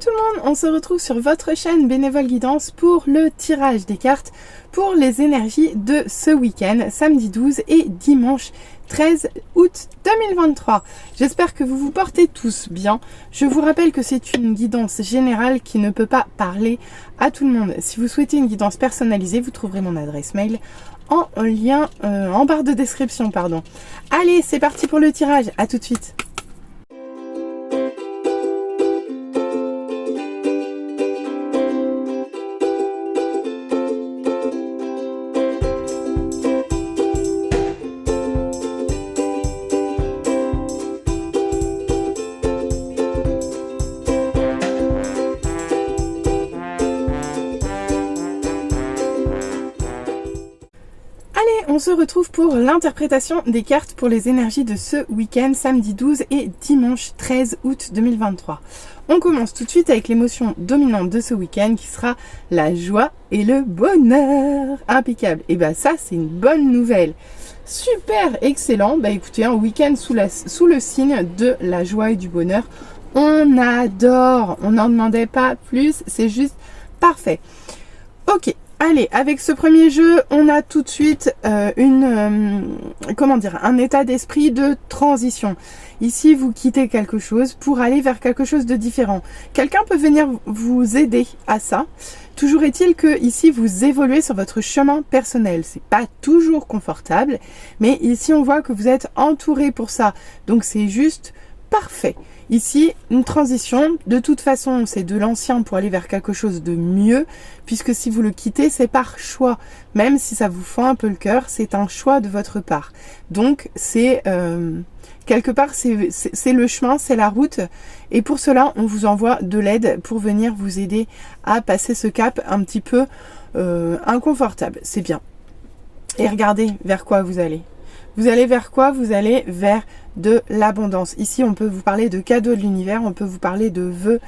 tout le monde, on se retrouve sur votre chaîne Bénévole Guidance pour le tirage des cartes pour les énergies de ce week-end, samedi 12 et dimanche 13 août 2023. J'espère que vous vous portez tous bien. Je vous rappelle que c'est une guidance générale qui ne peut pas parler à tout le monde. Si vous souhaitez une guidance personnalisée, vous trouverez mon adresse mail en lien en barre de description. Allez, c'est parti pour le tirage, à tout de suite. On se retrouve pour l'interprétation des cartes pour les énergies de ce week-end, samedi 12 et dimanche 13 août 2023. On commence tout de suite avec l'émotion dominante de ce week-end qui sera la joie et le bonheur. Impeccable. Et bah ça, c'est une bonne nouvelle. Super, excellent. Bah écoutez, un week-end sous le signe de la joie et du bonheur. On adore. On n'en demandait pas plus. C'est juste parfait. Ok. Allez, avec ce premier jeu, on a tout de suite un état d'esprit de transition. Ici, vous quittez quelque chose pour aller vers quelque chose de différent. Quelqu'un peut venir vous aider à ça. Toujours est-il que ici, vous évoluez sur votre chemin personnel. C'est pas toujours confortable, mais ici, on voit que vous êtes entouré pour ça. Donc, c'est juste parfait. Ici, une transition, de toute façon, c'est de l'ancien pour aller vers quelque chose de mieux, puisque si vous le quittez, c'est par choix. Même si ça vous fend un peu le cœur, c'est un choix de votre part. Donc, c'est quelque part, c'est le chemin, c'est la route. Et pour cela, on vous envoie de l'aide pour venir vous aider à passer ce cap un petit peu inconfortable. C'est bien. Et regardez vers quoi vous allez. Vous allez vers quoi? Vous allez vers de l'abondance. Ici, on peut vous parler de cadeaux de l'univers, on peut vous parler de vœux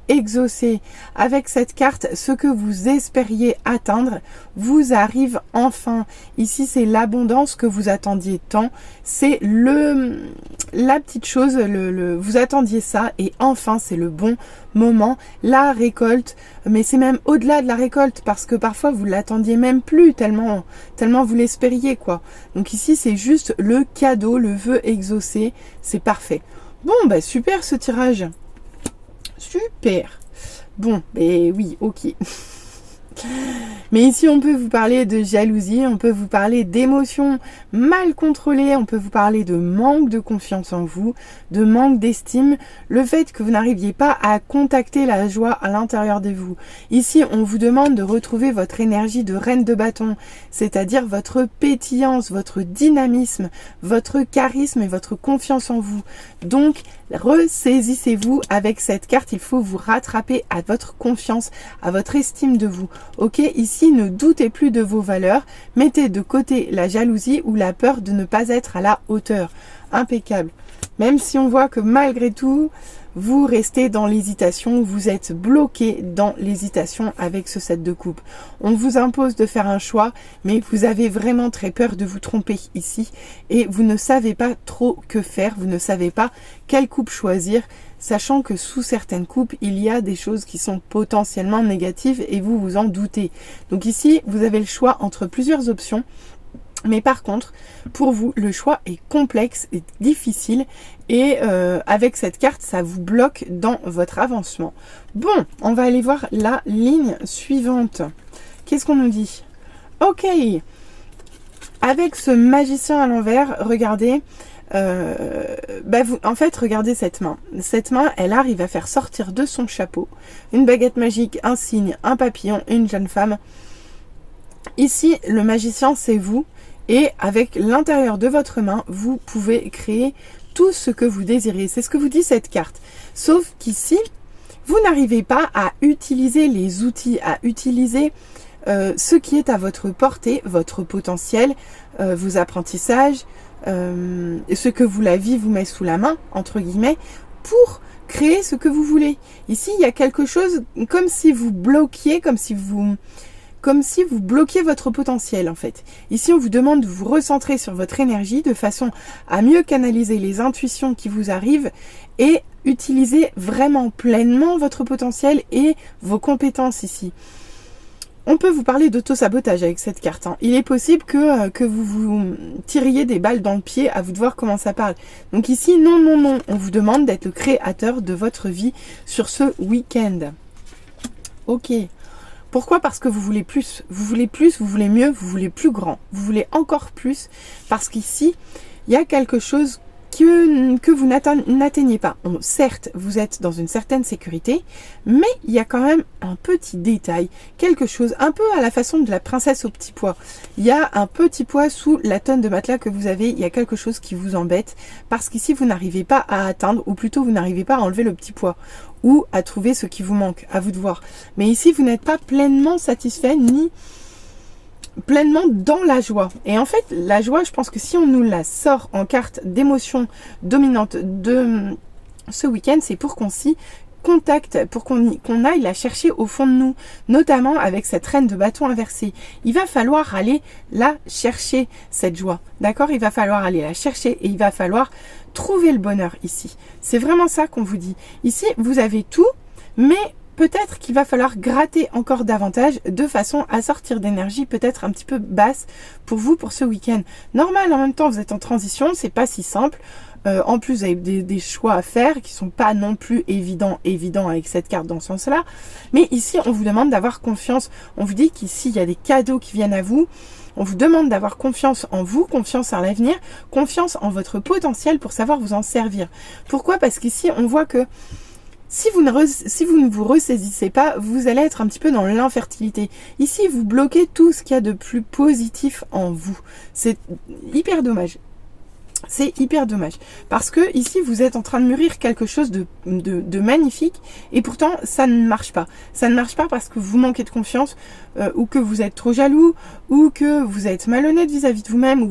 exaucés. Avec cette carte, ce que vous espériez atteindre vous arrive enfin. Ici, c'est l'abondance que vous attendiez tant. C'est la petite chose, vous attendiez ça et enfin, c'est le bon moment. La récolte, mais c'est même au-delà de la récolte parce que parfois, vous l'attendiez même plus tellement vous l'espériez, quoi. Donc ici, c'est juste le cadeau, le vœu exaucé. C'est parfait. Bon, bah super ce tirage. Super. Bon, oui, ok. Mais ici, on peut vous parler de jalousie, on peut vous parler d'émotions mal contrôlées, on peut vous parler de manque de confiance en vous, de manque d'estime, le fait que vous n'arriviez pas à contacter la joie à l'intérieur de vous. Ici, on vous demande de retrouver votre énergie de reine de bâton, c'est-à-dire votre pétillance, votre dynamisme, votre charisme et votre confiance en vous. Donc, ressaisissez-vous avec cette carte, il faut vous rattraper à votre confiance, à votre estime de vous. Ok, ici, ne doutez plus de vos valeurs, mettez de côté la jalousie ou la peur de ne pas être à la hauteur. Impeccable. Même si on voit que malgré tout, vous restez dans l'hésitation, vous êtes bloqué dans l'hésitation avec ce set de coupe. On vous impose de faire un choix, mais vous avez vraiment très peur de vous tromper ici et vous ne savez pas trop que faire, vous ne savez pas quelle coupe choisir, sachant que sous certaines coupes, il y a des choses qui sont potentiellement négatives et vous vous en doutez. Donc ici, vous avez le choix entre plusieurs options. Mais par contre, pour vous, le choix est complexe et difficile et avec cette carte, ça vous bloque dans votre avancement. Bon, on va aller voir la ligne suivante. Qu'est-ce qu'on nous dit? Ok, avec ce magicien à l'envers, regardez, regardez cette main. Cette main, elle arrive à faire sortir de son chapeau une baguette magique, un cygne, un papillon, une jeune femme. Ici, le magicien, c'est vous. Et avec l'intérieur de votre main, vous pouvez créer tout ce que vous désirez. C'est ce que vous dit cette carte. Sauf qu'ici, vous n'arrivez pas à utiliser les outils, à utiliser ce qui est à votre portée, votre potentiel, vos apprentissages, ce que la vie vous met sous la main, entre guillemets, pour créer ce que vous voulez. Ici, il y a quelque chose comme si vous bloquiez, comme si vous bloquiez votre potentiel en fait. Ici, on vous demande de vous recentrer sur votre énergie de façon à mieux canaliser les intuitions qui vous arrivent et utilisez vraiment pleinement votre potentiel et vos compétences ici. On peut vous parler d'auto-sabotage avec cette carte. Il est possible que vous vous tiriez des balles dans le pied, à vous de voir comment ça parle. Donc ici, non, non, non. On vous demande d'être le créateur de votre vie sur ce week-end. Ok. Pourquoi? Parce que vous voulez plus. Vous voulez plus, vous voulez mieux, vous voulez plus grand. Vous voulez encore plus. Parce qu'ici, il y a quelque chose que vous n'atteignez pas. Certes, vous êtes dans une certaine sécurité, mais il y a quand même un petit détail, quelque chose, un peu à la façon de la princesse au petit pois. Il y a un petit pois sous la tonne de matelas que vous avez, il y a quelque chose qui vous embête, parce qu'ici, vous n'arrivez pas à atteindre, ou plutôt, vous n'arrivez pas à enlever le petit pois, ou à trouver ce qui vous manque, à vous de voir. Mais ici, vous n'êtes pas pleinement satisfait, ni pleinement dans la joie. Et en fait, la joie, je pense que si on nous la sort en carte d'émotion dominante de ce week-end, c'est pour qu'on s'y contacte, pour qu'on aille la chercher au fond de nous, notamment avec cette reine de bâton inversée. Il va falloir aller la chercher, cette joie. D'accord? Il va falloir aller la chercher et il va falloir trouver le bonheur ici. C'est vraiment ça qu'on vous dit. Ici, vous avez tout, mais peut-être qu'il va falloir gratter encore davantage de façon à sortir d'énergie peut-être un petit peu basse pour vous pour ce week-end. Normal, en même temps, vous êtes en transition, c'est pas si simple. En plus, vous avez des choix à faire qui sont pas non plus évidents avec cette carte dans ce sens-là. Mais ici, on vous demande d'avoir confiance. On vous dit qu'ici, il y a des cadeaux qui viennent à vous. On vous demande d'avoir confiance en vous, confiance en l'avenir, confiance en votre potentiel pour savoir vous en servir. Pourquoi? Parce qu'ici, on voit que si vous ne vous ressaisissez pas, vous allez être un petit peu dans l'infertilité. Ici, vous bloquez tout ce qu'il y a de plus positif en vous. C'est hyper dommage. C'est hyper dommage. Parce que ici, vous êtes en train de mûrir quelque chose de magnifique et pourtant, ça ne marche pas. Ça ne marche pas parce que vous manquez de confiance ou que vous êtes trop jaloux ou que vous êtes malhonnête vis-à-vis de vous-même ou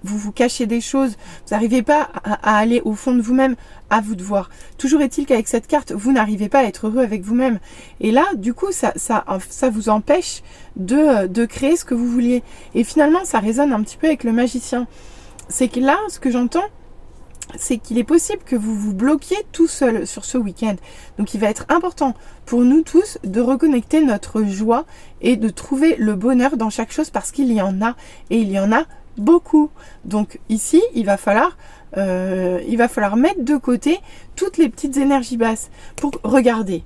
vous cachez des choses. Vous n'arrivez pas à aller au fond de vous-même. À vous de voir. Toujours est-il qu'avec cette carte, vous n'arrivez pas à être heureux avec vous-même. Et là, du coup, ça vous empêche de créer ce que vous vouliez. Et finalement, ça résonne un petit peu avec le magicien. C'est que là, ce que j'entends, c'est qu'il est possible que vous vous bloquiez tout seul sur ce week-end. Donc, il va être important pour nous tous de reconnecter notre joie et de trouver le bonheur dans chaque chose parce qu'il y en a. Et il y en a beaucoup. Donc, ici, il va falloir mettre de côté toutes les petites énergies basses pour regarder.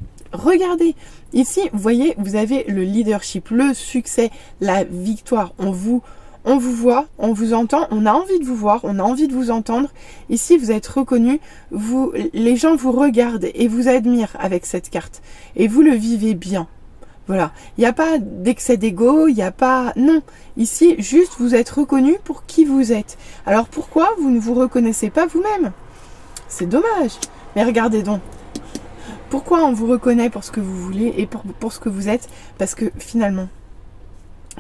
Ici, vous voyez, vous avez le leadership, le succès, la victoire. On vous voit, on vous entend, on a envie de vous voir, on a envie de vous entendre. Ici, vous êtes reconnu, les gens vous regardent et vous admirent avec cette carte. Et vous le vivez bien. Voilà, il n'y a pas d'excès d'ego, il n'y a pas... Non, ici, juste vous êtes reconnu pour qui vous êtes. Alors pourquoi vous ne vous reconnaissez pas vous-même? C'est dommage. Mais regardez donc. Pourquoi on vous reconnaît pour ce que vous voulez et pour ce que vous êtes? Parce que finalement,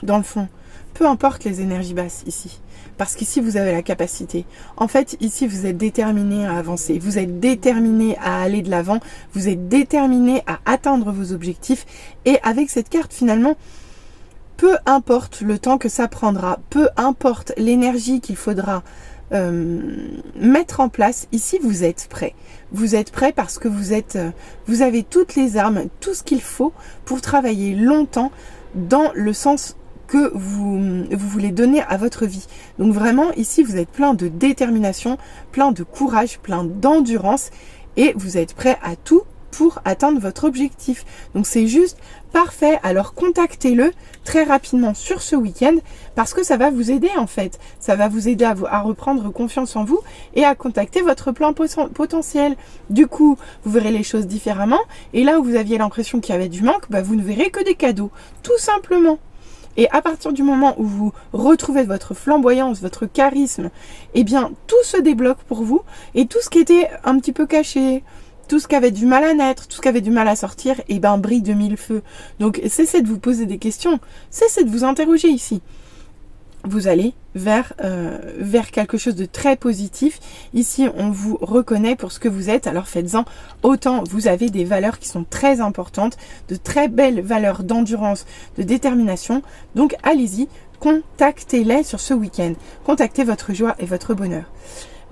dans le fond, peu importe les énergies basses ici. Parce qu'ici, vous avez la capacité. En fait, ici, vous êtes déterminé à avancer. Vous êtes déterminé à aller de l'avant. Vous êtes déterminé à atteindre vos objectifs. Et avec cette carte, finalement, peu importe le temps que ça prendra, peu importe l'énergie qu'il faudra mettre en place, ici, vous êtes prêt. Vous êtes prêt parce que vous avez toutes les armes, tout ce qu'il faut pour travailler longtemps dans le sens que vous voulez donner à votre vie. Donc vraiment, ici, vous êtes plein de détermination, plein de courage, plein d'endurance et vous êtes prêt à tout pour atteindre votre objectif. Donc c'est juste parfait. Alors contactez-le très rapidement sur ce week-end parce que ça va vous aider en fait. Ça va vous aider à reprendre confiance en vous et à contacter votre plein potentiel. Du coup, vous verrez les choses différemment et là où vous aviez l'impression qu'il y avait du manque, vous ne verrez que des cadeaux. Tout simplement. Et à partir du moment où vous retrouvez votre flamboyance, votre charisme, eh bien, tout se débloque pour vous. Et tout ce qui était un petit peu caché, tout ce qui avait du mal à naître, tout ce qui avait du mal à sortir, eh bien, brille de mille feux. Donc, cessez de vous poser des questions. Cessez de vous interroger ici. Vous allez vers quelque chose de très positif. Ici, on vous reconnaît pour ce que vous êtes, alors faites-en autant. Vous avez des valeurs qui sont très importantes, de très belles valeurs d'endurance, de détermination. Donc, allez-y, contactez-les sur ce week-end. Contactez votre joie et votre bonheur.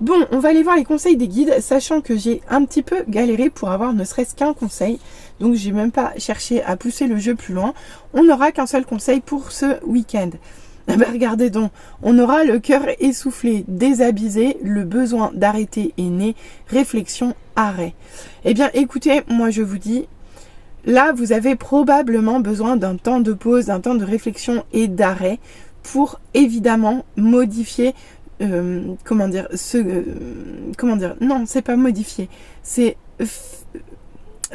Bon, on va aller voir les conseils des guides, sachant que j'ai un petit peu galéré pour avoir ne serait-ce qu'un conseil. Donc j'ai même pas cherché à pousser le jeu plus loin. On n'aura qu'un seul conseil pour ce week-end. Eh ben, regardez donc, on aura le cœur essoufflé, désabusé, le besoin d'arrêter est né, réflexion, arrêt. Eh bien écoutez, moi je vous dis, là vous avez probablement besoin d'un temps de pause, d'un temps de réflexion et d'arrêt pour évidemment modifier non, c'est pas modifier, c'est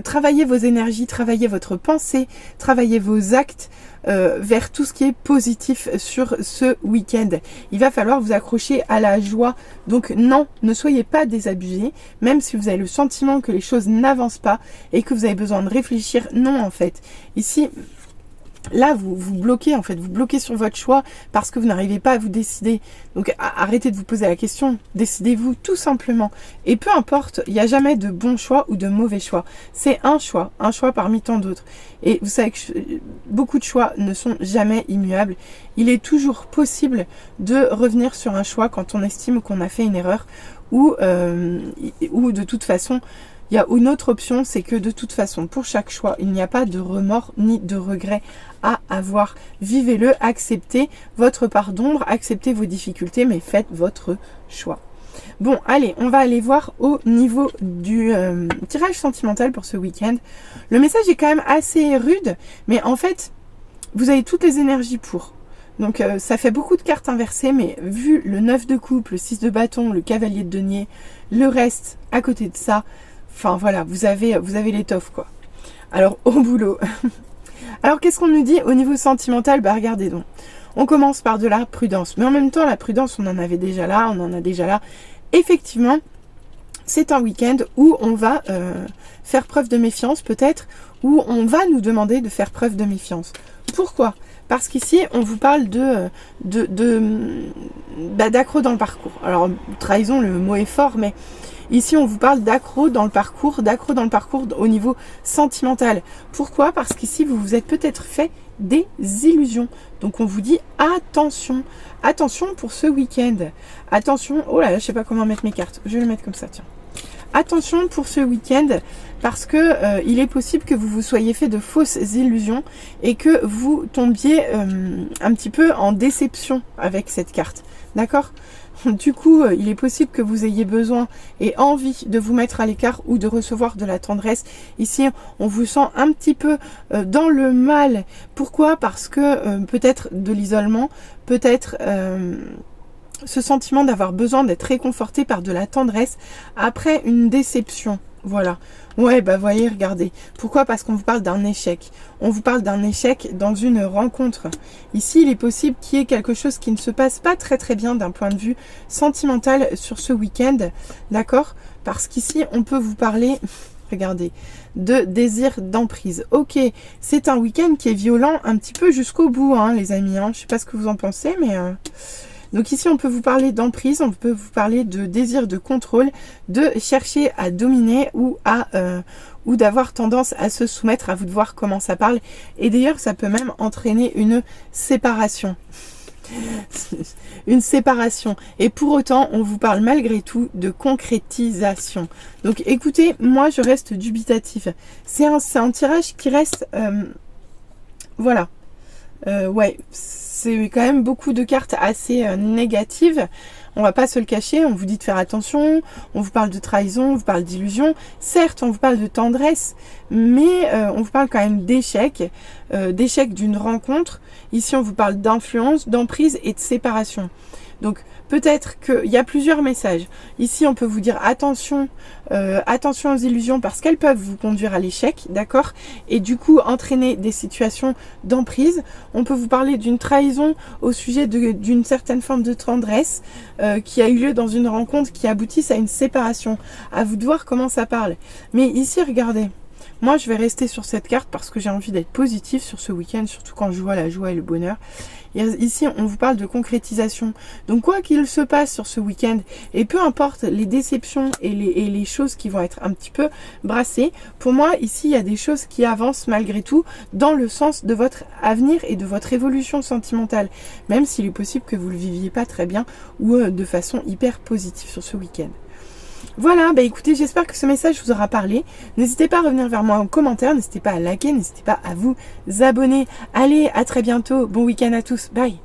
travailler vos énergies, travailler votre pensée, travailler vos actes vers tout ce qui est positif sur ce week-end. Il va falloir vous accrocher à la joie. Donc non, ne soyez pas désabusés, même si vous avez le sentiment que les choses n'avancent pas et que vous avez besoin de réfléchir. Non, en fait, ici... Là, vous bloquez en fait, vous bloquez sur votre choix parce que vous n'arrivez pas à vous décider. Donc arrêtez de vous poser la question, décidez-vous tout simplement. Et peu importe, il n'y a jamais de bon choix ou de mauvais choix. C'est un choix parmi tant d'autres. Et vous savez que beaucoup de choix ne sont jamais immuables. Il est toujours possible de revenir sur un choix quand on estime qu'on a fait une erreur ou de toute façon... Il y a une autre option, c'est que de toute façon, pour chaque choix, il n'y a pas de remords ni de regrets à avoir. Vivez-le, acceptez votre part d'ombre, acceptez vos difficultés, mais faites votre choix. Bon, allez, on va aller voir au niveau du tirage sentimental pour ce week-end. Le message est quand même assez rude, mais en fait, vous avez toutes les énergies pour. Donc ça fait beaucoup de cartes inversées, mais vu le 9 de coupe, le 6 de bâton, le cavalier de denier, le reste à côté de ça, enfin voilà, vous avez l'étoffe quoi. Alors au boulot. Alors qu'est-ce qu'on nous dit au niveau sentimental? Bah regardez donc. On commence par de la prudence. Mais en même temps, la prudence, on en avait déjà là, on en a déjà là. Effectivement, c'est un week-end où on va faire preuve de méfiance peut-être, où on va nous demander de faire preuve de méfiance. Pourquoi? Parce qu'ici, on vous parle d'accro dans le parcours. Alors, trahison, le mot est fort, mais ici, on vous parle d'accro dans le parcours au niveau sentimental. Pourquoi? Parce qu'ici, vous vous êtes peut-être fait des illusions. Donc, on vous dit attention. Attention pour ce week-end. Attention. Oh là là, je sais pas comment mettre mes cartes. Je vais le mettre comme ça, tiens. Attention pour ce week-end parce que il est possible que vous vous soyez fait de fausses illusions et que vous tombiez un petit peu en déception avec cette carte. D'accord ? Du coup, il est possible que vous ayez besoin et envie de vous mettre à l'écart ou de recevoir de la tendresse. Ici, on vous sent un petit peu dans le mal. Pourquoi? Parce que peut-être de l'isolement, peut-être... ce sentiment d'avoir besoin d'être réconforté par de la tendresse après une déception. Voilà. Ouais, bah voyez, regardez. Pourquoi? Parce qu'on vous parle d'un échec. On vous parle d'un échec dans une rencontre. Ici, il est possible qu'il y ait quelque chose qui ne se passe pas très très bien d'un point de vue sentimental sur ce week-end. D'accord? Parce qu'ici, on peut vous parler... Regardez, de désir d'emprise. Ok, c'est un week-end qui est violent un petit peu jusqu'au bout, hein, les amis. Hein. Je sais pas ce que vous en pensez, mais... Donc ici, on peut vous parler d'emprise, on peut vous parler de désir de contrôle, de chercher à dominer ou d'avoir tendance à se soumettre, à vous de voir comment ça parle. Et d'ailleurs, ça peut même entraîner une séparation. Une séparation. Et pour autant, on vous parle malgré tout de concrétisation. Donc écoutez, moi, je reste dubitatif. C'est un tirage qui reste... voilà. Ouais, c'est quand même beaucoup de cartes assez négatives. On va pas se le cacher, on vous dit de faire attention, on vous parle de trahison, on vous parle d'illusion. Certes, on vous parle de tendresse, mais on vous parle quand même d'échec, d'échec d'une rencontre. Ici, on vous parle d'influence, d'emprise et de séparation. Donc, peut-être qu'il y a plusieurs messages. Ici, on peut vous dire attention, attention aux illusions parce qu'elles peuvent vous conduire à l'échec, d'accord? Et du coup, entraîner des situations d'emprise. On peut vous parler d'une trahison au sujet d'une certaine forme de tendresse qui a eu lieu dans une rencontre qui aboutisse à une séparation. À vous de voir comment ça parle. Mais ici, regardez. Moi, je vais rester sur cette carte parce que j'ai envie d'être positive sur ce week-end, surtout quand je vois la joie et le bonheur. Et ici, on vous parle de concrétisation. Donc, quoi qu'il se passe sur ce week-end, et peu importe les déceptions et les choses qui vont être un petit peu brassées, pour moi, ici, il y a des choses qui avancent malgré tout dans le sens de votre avenir et de votre évolution sentimentale, même s'il est possible que vous ne le viviez pas très bien ou de façon hyper positive sur ce week-end. Voilà, bah écoutez, j'espère que ce message vous aura parlé. N'hésitez pas à revenir vers moi en commentaire, n'hésitez pas à liker, n'hésitez pas à vous abonner. Allez, à très bientôt, bon week-end à tous, bye.